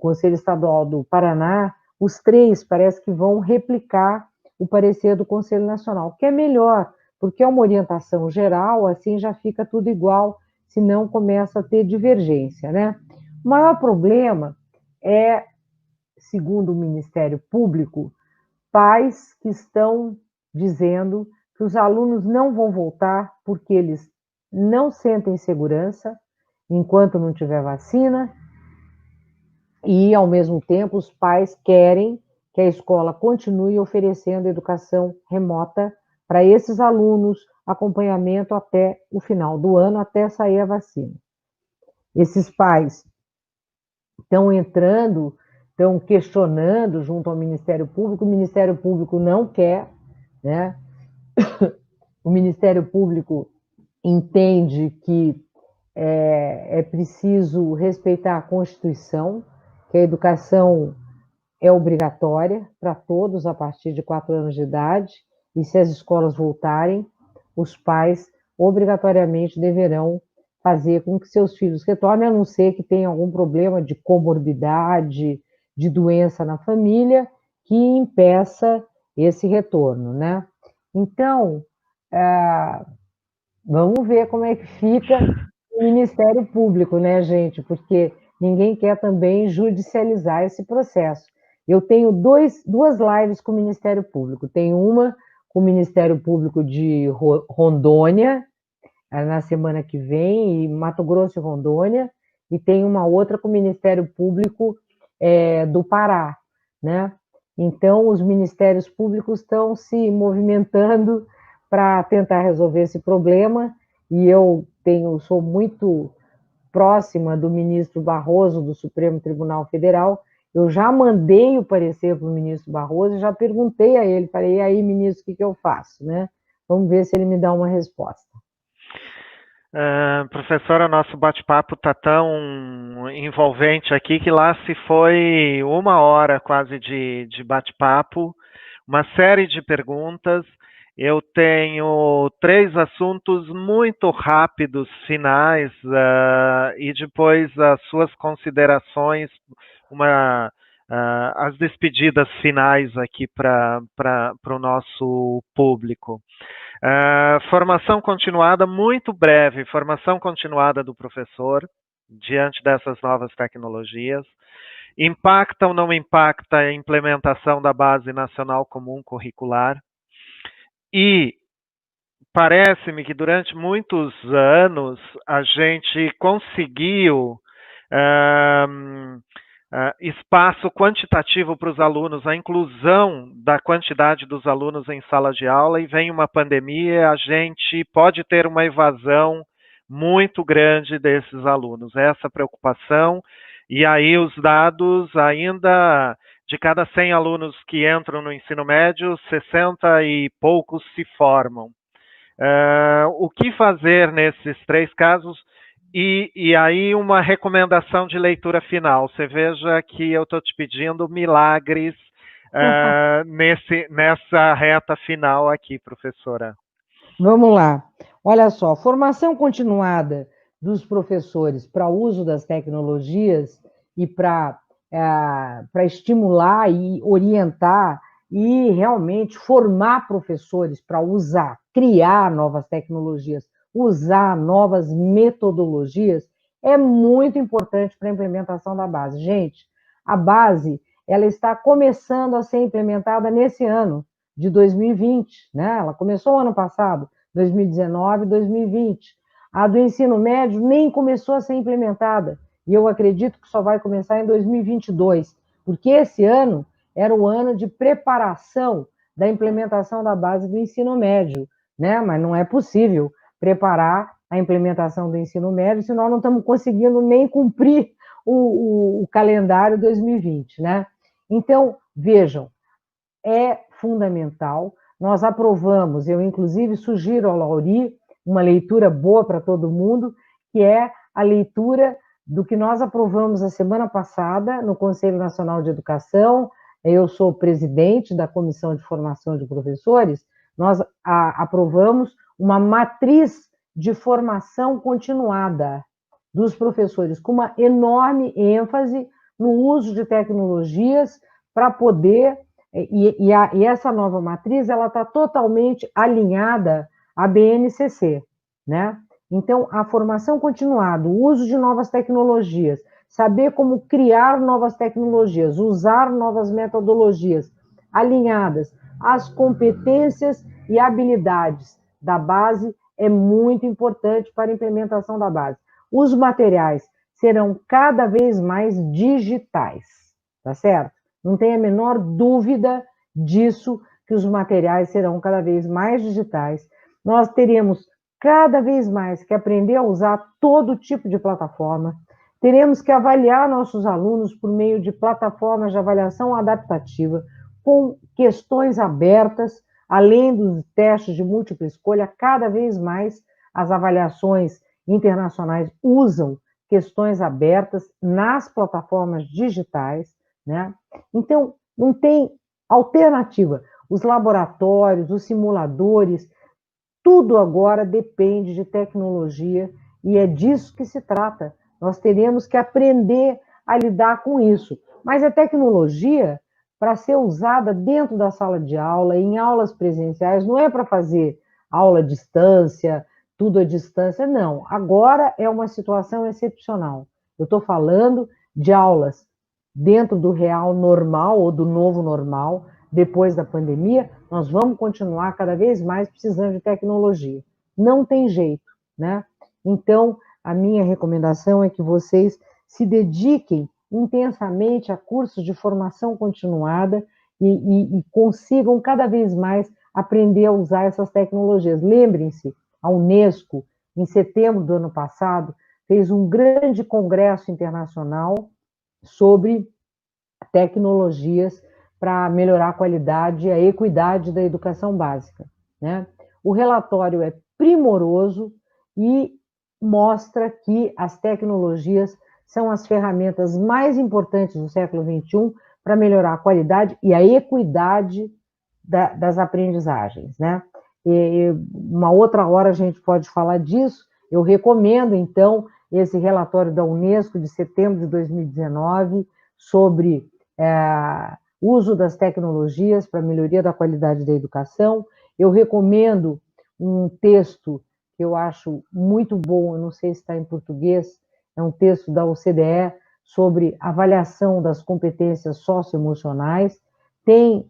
Conselho Estadual do Paraná, os três parece que vão replicar o parecer do Conselho Nacional, que é melhor, porque é uma orientação geral, assim já fica tudo igual, senão começa a ter divergência, né? O maior problema é, segundo o Ministério Público, pais que estão dizendo que os alunos não vão voltar porque eles não sentem segurança enquanto não tiver vacina, e, ao mesmo tempo, os pais querem que a escola continue oferecendo educação remota para esses alunos, acompanhamento até o final do ano, até sair a vacina. Esses pais estão entrando, estão questionando junto ao Ministério Público, o Ministério Público não quer, né? O Ministério Público entende que é preciso respeitar a Constituição, que a educação é obrigatória para todos a partir de 4 anos de idade, e se as escolas voltarem, os pais obrigatoriamente deverão fazer com que seus filhos retornem, a não ser que tenham algum problema de comorbidade, de doença na família, que impeça esse retorno, né? Então, vamos ver como é que fica o Ministério Público, né, gente? Porque ninguém quer também judicializar esse processo. Eu tenho duas lives com o Ministério Público. Tenho uma com o Ministério Público de Rondônia, na semana que vem, em Mato Grosso e Rondônia, e tem uma outra com o Ministério Público do Pará, né? Então, os ministérios públicos estão se movimentando para tentar resolver esse problema, e eu sou muito próxima do ministro Barroso, do Supremo Tribunal Federal. Eu já mandei o parecer para o ministro Barroso e já perguntei a ele, falei, e aí, ministro, o que eu faço, né? Vamos ver se ele me dá uma resposta. Professora, nosso bate-papo está tão envolvente aqui que lá se foi 1 hora quase de bate-papo, uma série de perguntas. Eu tenho 3 assuntos muito rápidos, finais, e depois as suas considerações, as despedidas finais aqui para o nosso público. Formação continuada, muito breve, formação continuada do professor, diante dessas novas tecnologias. Impacta ou não impacta a implementação da Base Nacional Comum Curricular? E parece-me que durante muitos anos a gente conseguiu espaço quantitativo para os alunos, a inclusão da quantidade dos alunos em sala de aula, e vem uma pandemia, a gente pode ter uma evasão muito grande desses alunos. Essa preocupação, e aí os dados ainda, de cada 100 alunos que entram no ensino médio, 60 e poucos se formam. O que fazer nesses 3 casos? E aí uma recomendação de leitura final. Você veja que eu estou te pedindo milagres nessa reta final aqui, professora. Vamos lá. Olha só, formação continuada dos professores para o uso das tecnologias e para estimular e orientar e realmente formar professores para usar, criar novas tecnologias, usar novas metodologias, é muito importante para a implementação da base. Gente, a base ela está começando a ser implementada nesse ano de 2020, né? Ela começou ano passado, 2019, 2020. A do ensino médio nem começou a ser implementada, e eu acredito que só vai começar em 2022, porque esse ano era o ano de preparação da implementação da base do ensino médio, né? Mas não é possível preparar a implementação do ensino médio se nós não estamos conseguindo nem cumprir o calendário 2020, né? Então, vejam, é fundamental. Nós aprovamos, eu inclusive sugiro ao Lauri uma leitura boa para todo mundo, que é a leitura do que nós aprovamos a semana passada no Conselho Nacional de Educação. Eu sou presidente da Comissão de Formação de Professores. Nós aprovamos uma matriz de formação continuada dos professores, com uma enorme ênfase no uso de tecnologias para poder... E essa nova matriz ela está totalmente alinhada à BNCC, né? Então, a formação continuada, o uso de novas tecnologias, saber como criar novas tecnologias, usar novas metodologias alinhadas às competências e habilidades da base é muito importante para a implementação da base. Os materiais serão cada vez mais digitais, tá certo? Não tem a menor dúvida disso, que os materiais serão cada vez mais digitais. Nós teremos cada vez mais que aprender a usar todo tipo de plataforma. Teremos que avaliar nossos alunos por meio de plataformas de avaliação adaptativa, com questões abertas, além dos testes de múltipla escolha. Cada vez mais as avaliações internacionais usam questões abertas nas plataformas digitais, né? Então, não tem alternativa. Os laboratórios, os simuladores, tudo agora depende de tecnologia e é disso que se trata. Nós teremos que aprender a lidar com isso. Mas a tecnologia, para ser usada dentro da sala de aula, em aulas presenciais, não é para fazer aula à distância, tudo à distância, não. Agora é uma situação excepcional. Eu estou falando de aulas dentro do real normal ou do novo normal, depois da pandemia, nós vamos continuar cada vez mais precisando de tecnologia. Não tem jeito, né? Então, a minha recomendação é que vocês se dediquem intensamente a cursos de formação continuada e consigam cada vez mais aprender a usar essas tecnologias. Lembrem-se, a Unesco, em setembro do ano passado, fez um grande congresso internacional sobre tecnologias para melhorar a qualidade e a equidade da educação básica, né? O relatório é primoroso e mostra que as tecnologias são as ferramentas mais importantes do século XXI para melhorar a qualidade e a equidade das aprendizagens, né? E uma outra hora a gente pode falar disso. Eu recomendo, então, esse relatório da Unesco de setembro de 2019 sobre uso das tecnologias para melhoria da qualidade da educação. Eu recomendo um texto que eu acho muito bom, eu não sei se está em português, é um texto da OCDE sobre avaliação das competências socioemocionais. Tem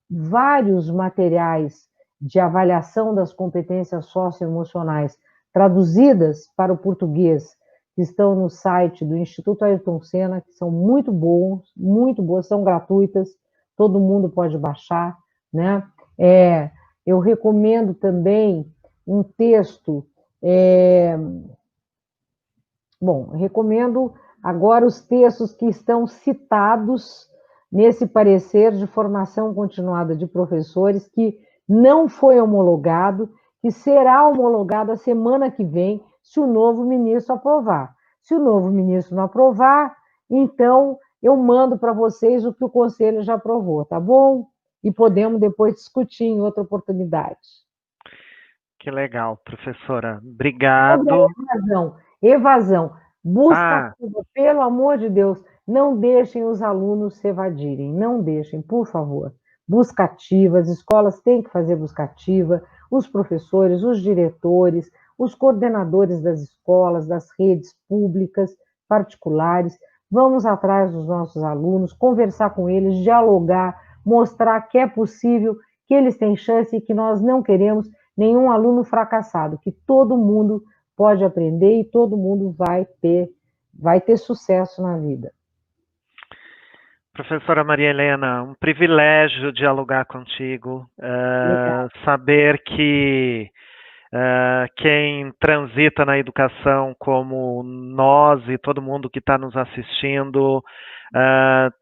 vários materiais de avaliação das competências socioemocionais traduzidas para o português, que estão no site do Instituto Ayrton Senna, que são muito boas, são gratuitas, todo mundo pode baixar, né? Eu recomendo também um texto, recomendo agora os textos que estão citados nesse parecer de formação continuada de professores, que não foi homologado, que será homologado a semana que vem, se o novo ministro aprovar. Se o novo ministro não aprovar, então eu mando para vocês o que o Conselho já aprovou, tá bom? E podemos depois discutir em outra oportunidade. Que legal, professora. Obrigado. Evasão. Busca, pelo amor de Deus, não deixem os alunos se evadirem, não deixem, por favor. Busca ativa, as escolas têm que fazer busca ativa, os professores, os diretores, os coordenadores das escolas, das redes públicas, particulares, vamos atrás dos nossos alunos, conversar com eles, dialogar, mostrar que é possível, que eles têm chance e que nós não queremos nenhum aluno fracassado, que todo mundo pode aprender e todo mundo vai ter sucesso na vida. Professora Maria Helena, um privilégio dialogar contigo, saber que quem transita na educação como nós e todo mundo que está nos assistindo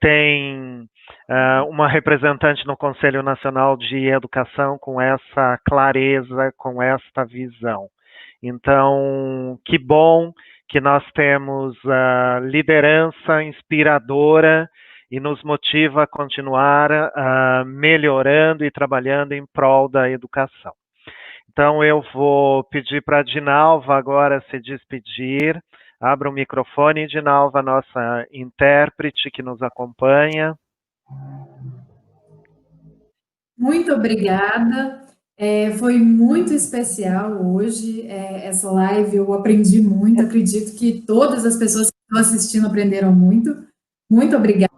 tem uma representante no Conselho Nacional de Educação com essa clareza, com esta visão. Então, que bom que nós temos liderança inspiradora e nos motiva a continuar melhorando e trabalhando em prol da educação. Então, eu vou pedir para a Dinalva agora se despedir. Abra o microfone, Dinalva, nossa intérprete que nos acompanha. Muito obrigada. Foi muito especial hoje essa live. Eu aprendi muito. Acredito que todas as pessoas que estão assistindo aprenderam muito. Muito obrigada.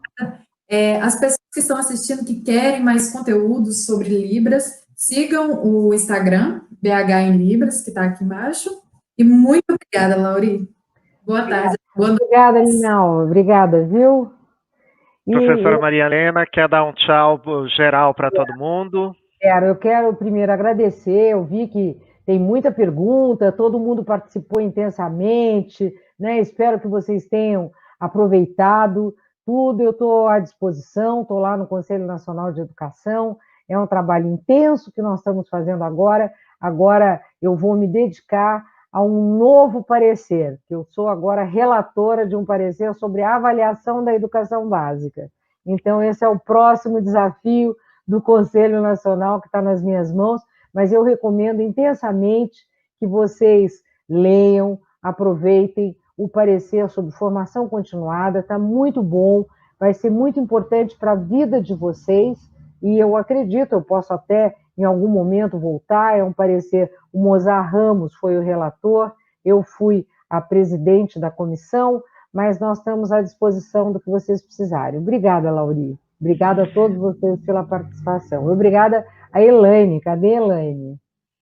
As pessoas que estão assistindo que querem mais conteúdos sobre Libras, sigam o Instagram, BH em Libras, que está aqui embaixo. E muito obrigada, Lauri. Boa tarde. Obrigada, Linal. Obrigada, viu? Professora Maria Helena, quer dar um tchau geral para todo mundo? Eu quero primeiro agradecer, eu vi que tem muita pergunta, todo mundo participou intensamente, né? Espero que vocês tenham aproveitado tudo, eu estou à disposição, estou lá no Conselho Nacional de Educação, é um trabalho intenso que nós estamos fazendo agora eu vou me dedicar a um novo parecer, que eu sou agora relatora de um parecer sobre a avaliação da educação básica. Então, esse é o próximo desafio do Conselho Nacional que está nas minhas mãos, mas eu recomendo intensamente que vocês leiam, aproveitem o parecer sobre formação continuada, está muito bom, vai ser muito importante para a vida de vocês, e eu acredito, eu posso até em algum momento voltar, é um parecer, o Mozart Ramos foi o relator, eu fui a presidente da comissão, mas nós estamos à disposição do que vocês precisarem. Obrigada, Lauri. Obrigada a todos vocês pela participação. Obrigada a Elaine. Cadê a Elaine?